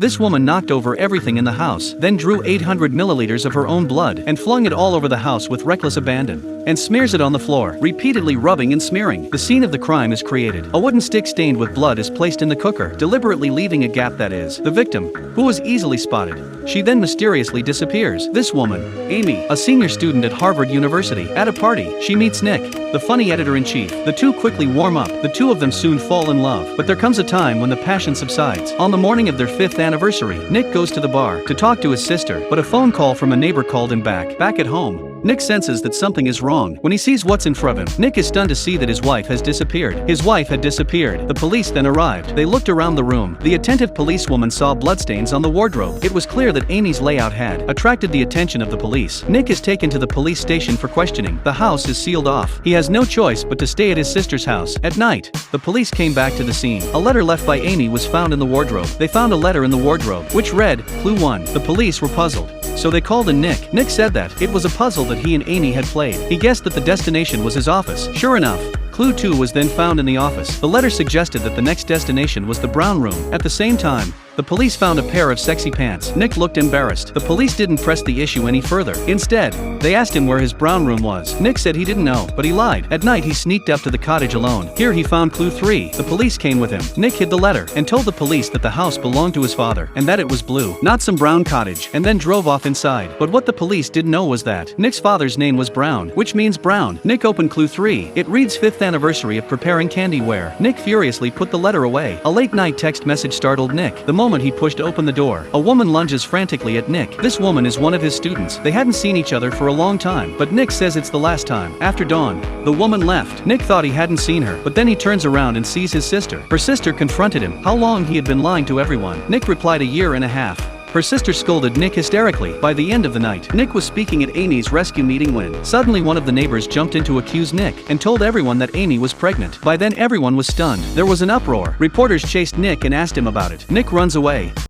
This woman knocked over everything in the house, then drew 800 milliliters of her own blood and flung it all over the house with reckless abandon, and smears it on the floor, repeatedly rubbing and smearing. The scene of the crime is created. A wooden stick stained with blood is placed in the cooker, deliberately leaving a gap that is the victim, who was easily spotted. She then mysteriously disappears. This woman, Amy, a senior student at Harvard University, at a party, she meets Nick, the funny editor-in-chief. The two quickly warm up. The two of them soon fall in love, but there comes a time when the passion subsides. On the morning of their 5th anniversary, Nick goes to the bar to talk to his sister, but a phone call from a neighbor called him back. Back at home, Nick senses that something is wrong. When he sees what's in front of him, Nick is stunned to see that his wife has disappeared. His wife had disappeared. The police then arrived. They looked around the room. The attentive policewoman saw bloodstains on the wardrobe. It was clear that Amy's layout had attracted the attention of the police. Nick is taken to the police station for questioning. The house is sealed off. He has no choice but to stay at his sister's house. At night, the police came back to the scene. A letter left by Amy was found in the wardrobe. They found a letter in the wardrobe, which read, "Clue 1. The police were puzzled. So they called in Nick. Nick said that it was a puzzle that he and Amy had played. He guessed that the destination was his office. Sure enough, Clue 2 was then found in the office. The letter suggested that the next destination was the brown room. At the same time, the police found a pair of sexy pants. Nick looked embarrassed. The police didn't press the issue any further. Instead, they asked him where his brown room was. Nick said he didn't know, but he lied. At night, he sneaked up to the cottage alone. Here he found Clue 3. The police came with him. Nick hid the letter and told the police that the house belonged to his father and that it was blue, not some brown cottage, and then drove off inside. But what the police didn't know was that Nick's father's name was Brown, which means brown. Nick opened Clue 3. It reads 5th anniversary of preparing candy where. Nick furiously put the letter away. A late night text message startled Nick. The moment he pushed open the door, a woman lunges frantically at Nick. This woman is one of his students. They hadn't seen each other for a long time, but Nick says it's the last time. After dawn, the woman left. Nick thought he hadn't seen her, but then he turns around and sees his sister. Her sister confronted him. How long he had been lying to everyone. Nick replied, 1.5 years. Her sister scolded Nick hysterically. By the end of the night, Nick was speaking at Amy's rescue meeting when suddenly one of the neighbors jumped in to accuse Nick and told everyone that Amy was pregnant. By then everyone was stunned. There was an uproar. Reporters chased Nick and asked him about it. Nick runs away.